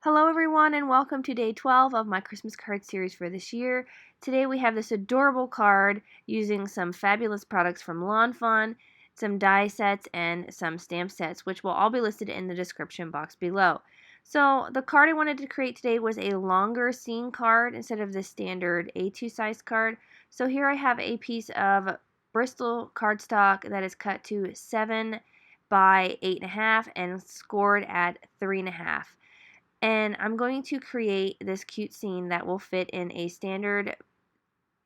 Hello everyone and welcome to day 12 of my Christmas card series for this year. Today we have this adorable card using some fabulous products from Fawn, some die sets, and some stamp sets, which will all be listed in the description box below. So the card I wanted to create today was a longer scene card instead of the standard A2 size card. So here I have a piece of Bristol cardstock that is cut to 7 by 8.5 and scored at 3.5. And I'm going to create this cute scene that will fit in a standard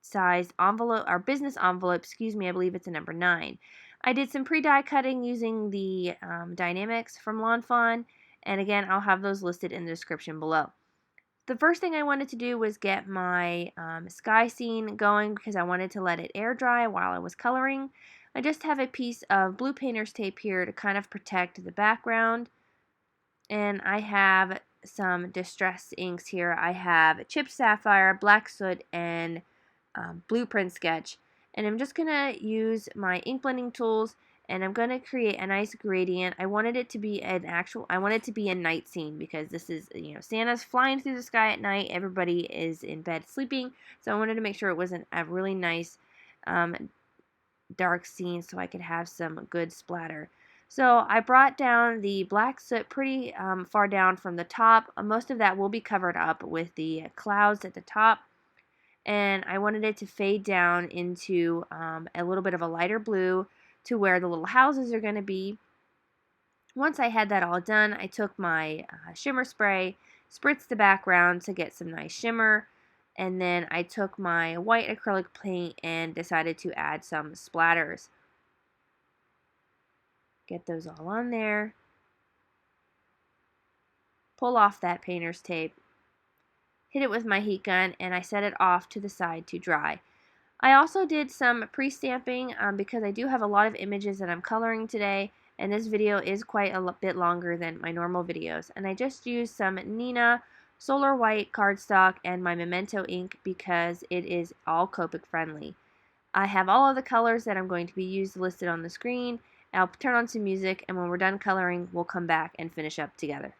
sized envelope, or business envelope, excuse me, I believe it's a number 9. I did some pre-die cutting using the Dynamics from Fawn, and again, I'll have those listed in the description below. The first thing I wanted to do was get my sky scene going because I wanted to let it air dry while I was coloring. I just have a piece of blue painter's tape here to kind of protect the background, and I have some distress inks here. I have Chipped Sapphire, Black Soot, and Blueprint Sketch. And I'm just going to use my ink blending tools, and I'm going to create a nice gradient. I wanted it to be a night scene because this is, Santa's flying through the sky at night. Everybody is in bed sleeping. So I wanted to make sure it wasn't a really nice dark scene so I could have some good splatter. So I brought down the black soot pretty far down from the top. Most of that will be covered up with the clouds at the top. And I wanted it to fade down into a little bit of a lighter blue to where the little houses are going to be. Once I had that all done, I took my shimmer spray, spritzed the background to get some nice shimmer, and then I took my white acrylic paint and decided to add some splatters. Get those all on there. Pull off that painter's tape. Hit it with my heat gun, and I set it off to the side to dry. I also did some pre-stamping because I do have a lot of images that I'm coloring today, and this video is quite a bit longer than my normal videos. And I just used some Neenah Solar White cardstock and my Memento ink because it is all Copic friendly. I have all of the colors that I'm going to be used listed on the screen. I'll turn on some music, and when we're done coloring, we'll come back and finish up together.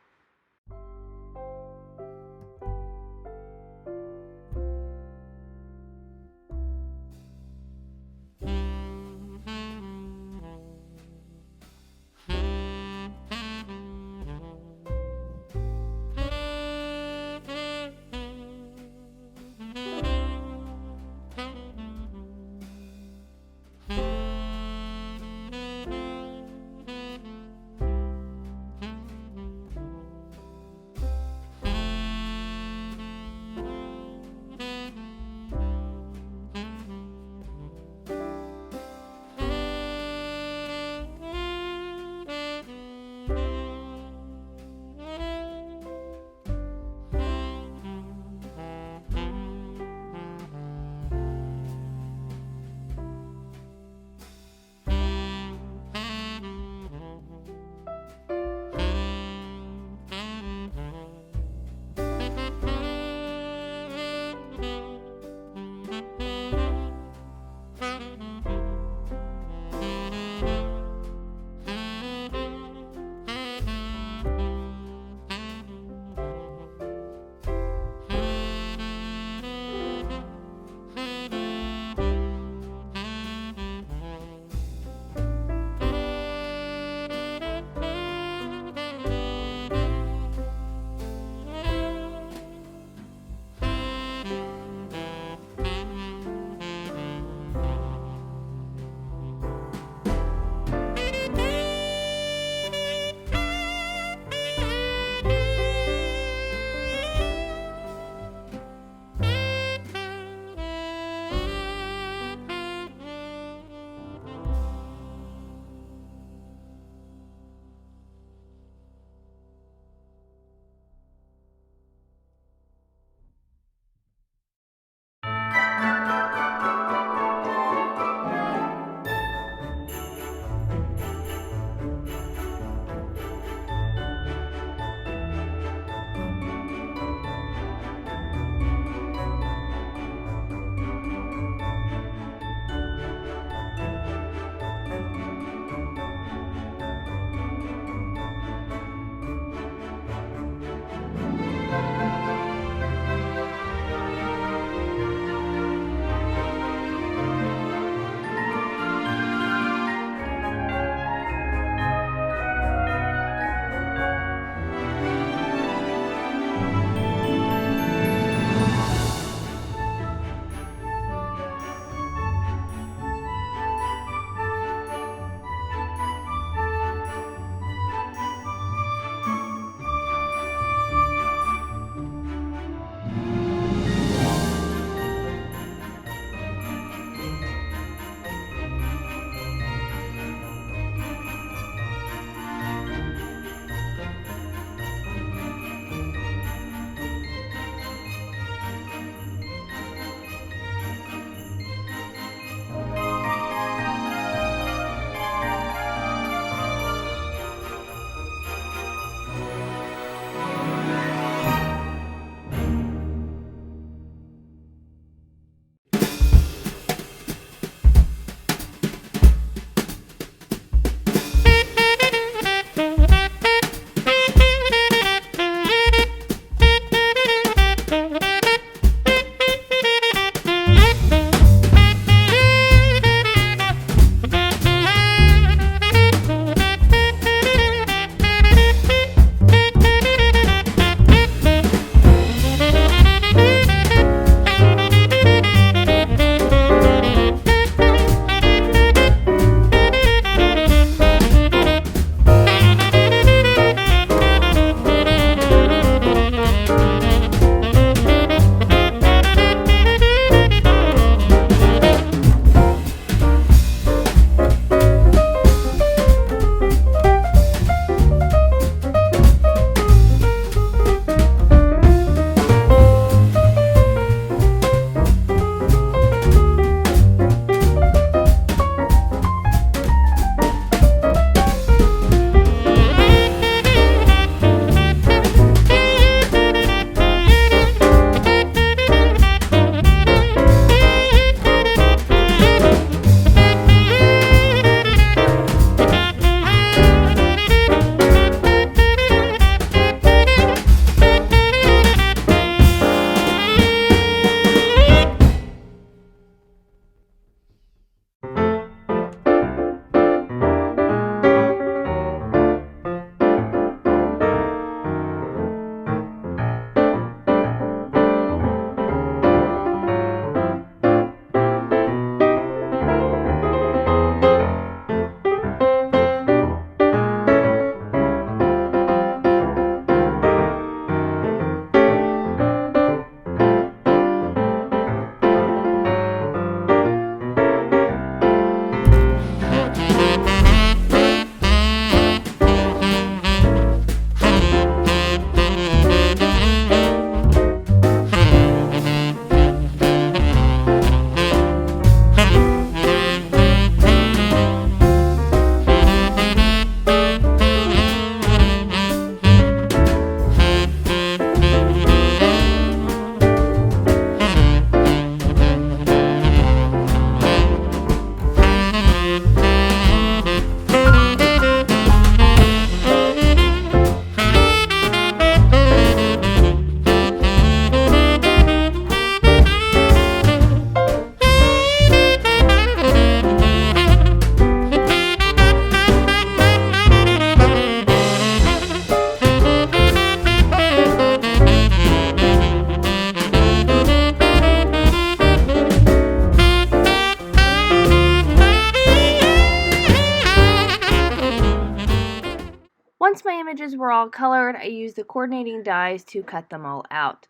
images were all colored, I used the coordinating dies to cut them all out.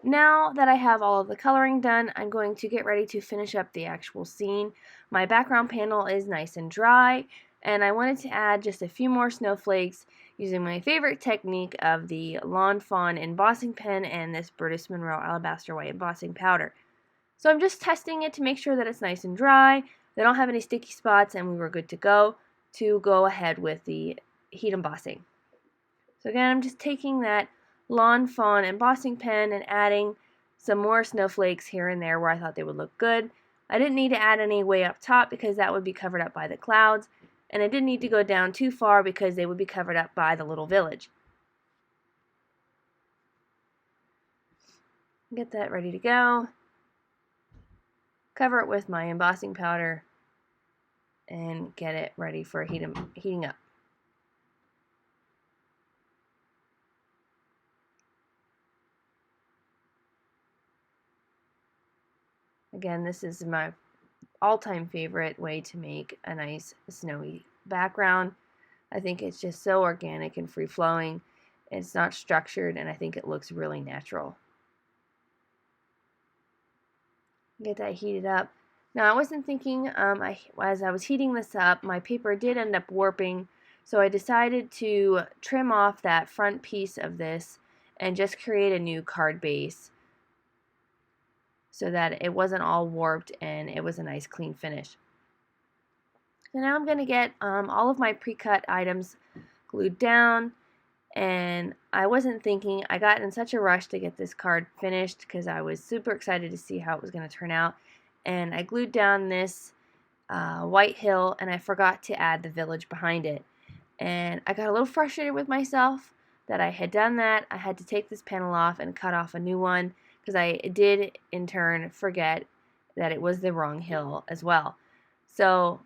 Now that I have all of the coloring done, I'm going to get ready to finish up the actual scene. My background panel is nice and dry, and I wanted to add just a few more snowflakes using my favorite technique of the Lawn Fawn embossing pen and this Brutus Monroe Alabaster White embossing powder. So I'm just testing it to make sure that it's nice and dry, they don't have any sticky spots, and we were good to go ahead with the heat embossing. So again, I'm just taking that Lawn Fawn embossing pen and adding some more snowflakes here and there where I thought they would look good. I didn't need to add any way up top because that would be covered up by the clouds, and I didn't need to go down too far because they would be covered up by the little village. Get that ready to go. Cover it with my embossing powder and get it ready for heating up. Again, this is my all-time favorite way to make a nice snowy background. I think it's just so organic and free-flowing. It's not structured, and I think it looks really natural. Get that heated up. Now, I wasn't thinking, as I was heating this up, my paper did end up warping, so I decided to trim off that front piece of this and just create a new card base so that it wasn't all warped and it was a nice clean finish. So now I'm going to get all of my pre-cut items glued down, and I wasn't thinking, I got in such a rush to get this card finished because I was super excited to see how it was going to turn out, and I glued down this white hill and I forgot to add the village behind it, and I got a little frustrated with myself that I had done that. I had to take this panel off and cut off a new one because I did in turn forget that it was the wrong hill as well. So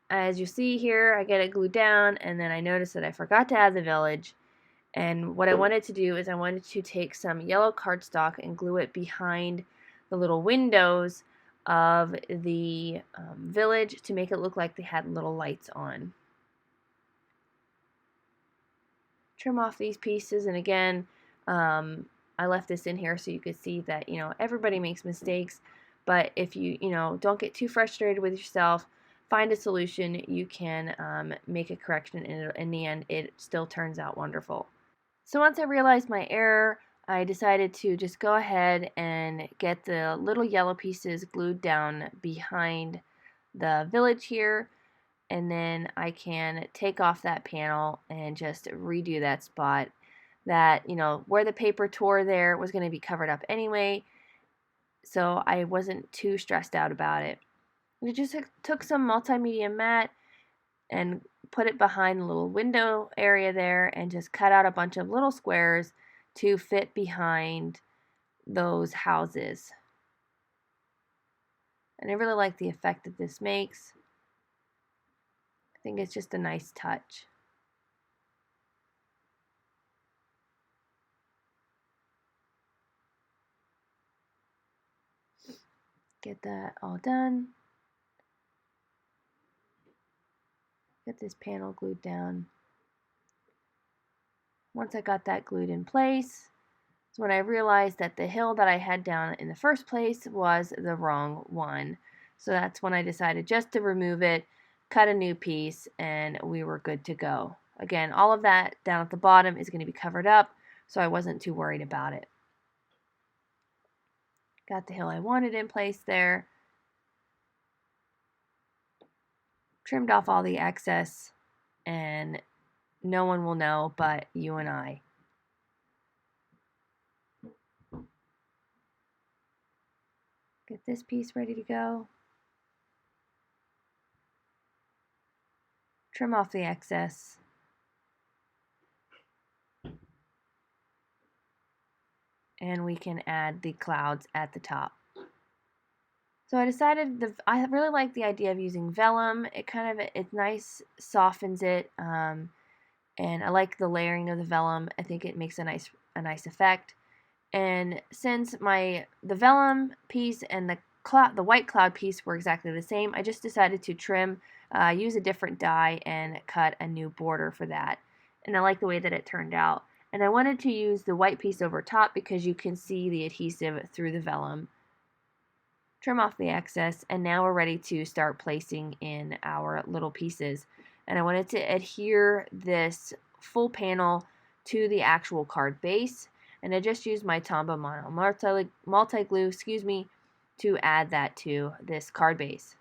as you see here, I get it glued down, and then I noticed that I forgot to add the village, and what I wanted to do is I wanted to take some yellow cardstock and glue it behind the little windows of the village to make it look like they had little lights on. Trim off these pieces, and again, I left this in here so you could see that, everybody makes mistakes, but if you, don't get too frustrated with yourself, find a solution, you can make a correction, and in the end, it still turns out wonderful. So once I realized my error, I decided to just go ahead and get the little yellow pieces glued down behind the village here, and then I can take off that panel and just redo that spot. That, where the paper tore there was going to be covered up anyway, so I wasn't too stressed out about it. We just took some multimedia matte and put it behind the little window area there and just cut out a bunch of little squares to fit behind those houses. And I really like the effect that this makes. I think it's just a nice touch. Get that all done. Get this panel glued down. Once I got that glued in place, is when I realized that the hill that I had down in the first place was the wrong one. So that's when I decided just to remove it, cut a new piece, and we were good to go. Again, all of that down at the bottom is going to be covered up, so I wasn't too worried about it. Got the hill I wanted in place there. Trimmed off all the excess, and no one will know but you and I. Get this piece ready to go. Trim off the excess. And we can add the clouds at the top. So I decided I really like the idea of using vellum. It's nice, softens it, and I like the layering of the vellum. I think it makes a nice effect. And since the vellum piece and the the white cloud piece were exactly the same. I just decided to trim, use a different die, and cut a new border for that. And I like the way that it turned out. And I wanted to use the white piece over top because you can see the adhesive through the vellum. Trim off the excess, and now we're ready to start placing in our little pieces. And I wanted to adhere this full panel to the actual card base, and I just used my Tombow Mono multi-glue, to add that to this card base.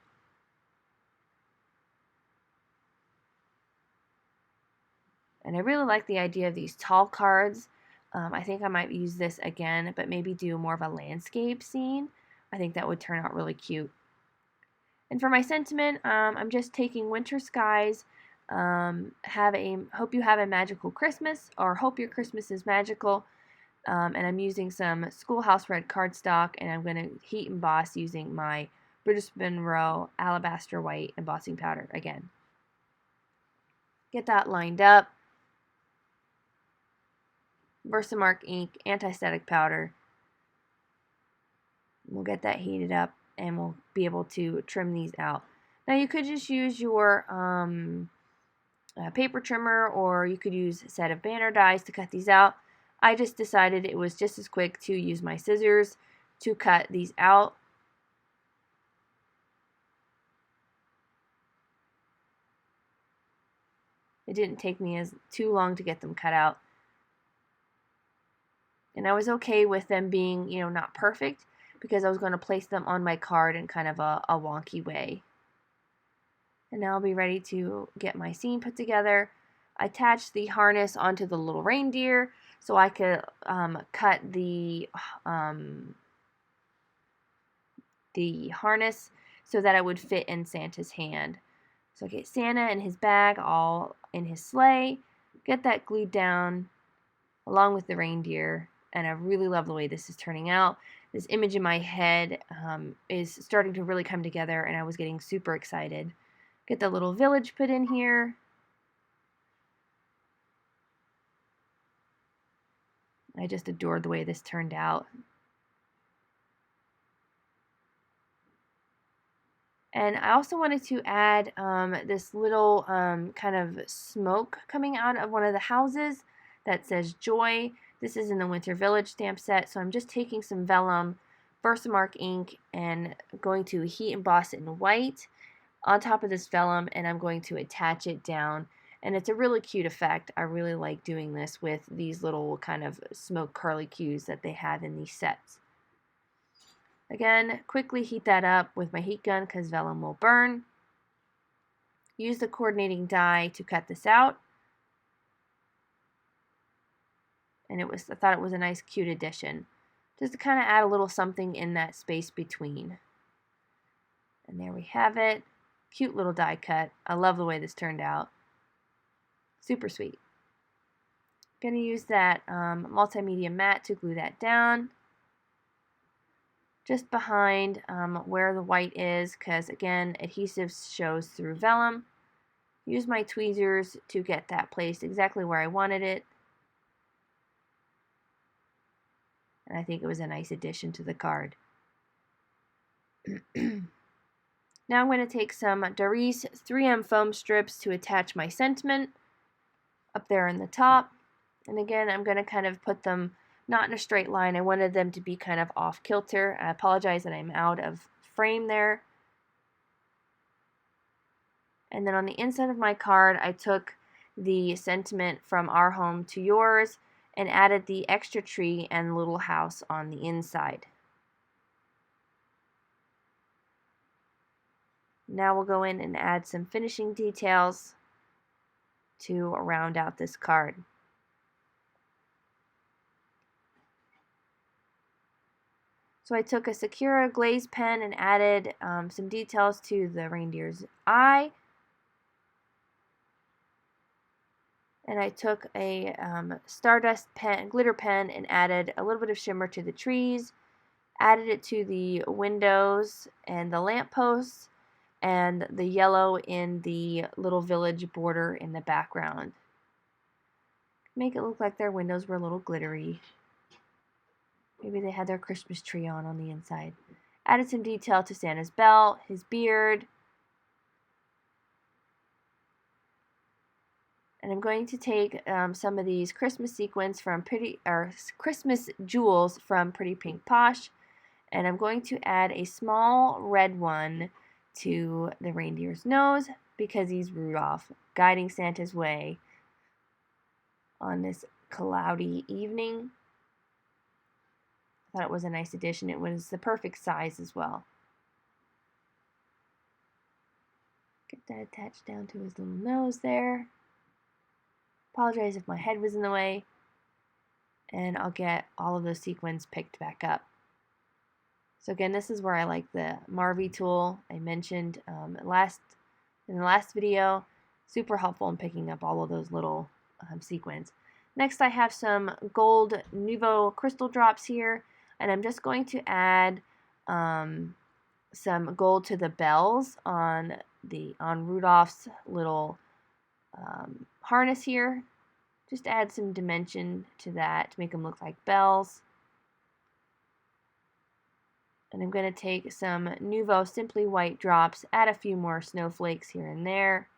And I really like the idea of these tall cards. I think I might use this again, but maybe do more of a landscape scene. I think that would turn out really cute. And for my sentiment, I'm just taking winter skies, hope you have a magical Christmas, or hope your Christmas is magical. And I'm using some Schoolhouse Red cardstock, and I'm going to heat emboss using my British Monroe Alabaster White embossing powder again. Get that lined up. Versamark ink, anti-static powder. We'll get that heated up, and we'll be able to trim these out. Now you could just use your paper trimmer, or you could use a set of banner dies to cut these out. I just decided it was just as quick to use my scissors to cut these out. It didn't take me too long to get them cut out. And I was okay with them being, not perfect, because I was going to place them on my card in kind of a wonky way. And now I'll be ready to get my scene put together. I attached the harness onto the little reindeer so I could cut the harness so that it would fit in Santa's hand. So I get Santa and his bag all in his sleigh, get that glued down along with the reindeer, and I really love the way this is turning out. This image in my head is starting to really come together, and I was getting super excited. Get the little village put in here. I just adored the way this turned out. And I also wanted to add this little kind of smoke coming out of one of the houses that says Joy. This is in the Winter Village stamp set, so I'm just taking some vellum, Versamark ink, and going to heat emboss it in white on top of this vellum, and I'm going to attach it down. And it's a really cute effect. I really like doing this with these little kind of smoke curly cues that they have in these sets. Again, quickly heat that up with my heat gun because vellum will burn. Use the coordinating die to cut this out. And I thought it was a nice, cute addition, just to kind of add a little something in that space between. And there we have it. Cute little die cut. I love the way this turned out. Super sweet. Going to use that multimedia mat to glue that down. Just behind where the white is, because again, adhesive shows through vellum. Use my tweezers to get that placed exactly where I wanted it. And I think it was a nice addition to the card. Now I'm going to take some Doris 3M foam strips to attach my sentiment up there in the top. And again, I'm going to kind of put them not in a straight line. I wanted them to be kind of off kilter. I apologize that I'm out of frame there. And then on the inside of my card, I took the sentiment from Our Home to Yours and added the extra tree and little house on the inside. Now we'll go in and add some finishing details to round out this card. So I took a Sakura glaze pen and added some details to the reindeer's eye. And I took a Stardust pen, glitter pen, and added a little bit of shimmer to the trees, added it to the windows and the lampposts, and the yellow in the little village border in the background. Make it look like their windows were a little glittery. Maybe they had their Christmas tree on the inside. Added some detail to Santa's belt, his beard. And I'm going to take some of these Christmas sequins from Christmas jewels from Pretty Pink Posh, and I'm going to add a small red one to the reindeer's nose because he's Rudolph, guiding Santa's way on this cloudy evening. I thought it was a nice addition. It was the perfect size as well. Get that attached down to his little nose there. Apologize if my head was in the way, and I'll get all of those sequins picked back up. So again, this is where I like the Marvy tool I mentioned in the last video. Super helpful in picking up all of those little sequins. Next, I have some gold Nuvo crystal drops here, and I'm just going to add some gold to the bells on Rudolph's little harness here. Just add some dimension to that to make them look like bells. And I'm going to take some Nuvo Simply White drops, add a few more snowflakes here and there.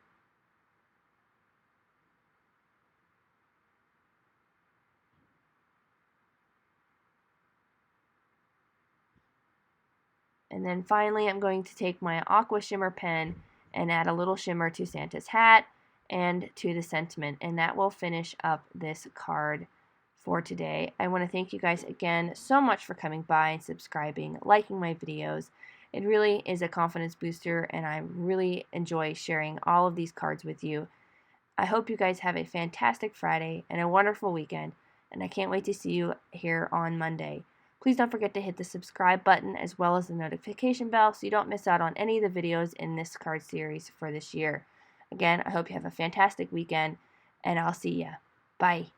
And then finally, I'm going to take my Aqua Shimmer pen and add a little shimmer to Santa's hat and to the sentiment, and that will finish up this card for today. I want to thank you guys again so much for coming by and subscribing, liking my videos. It really is a confidence booster, and I really enjoy sharing all of these cards with you. I hope you guys have a fantastic Friday and a wonderful weekend, and I can't wait to see you here on Monday. Please don't forget to hit the subscribe button as well as the notification bell so you don't miss out on any of the videos in this card series for this year. Again, I hope you have a fantastic weekend, and I'll see ya. Bye.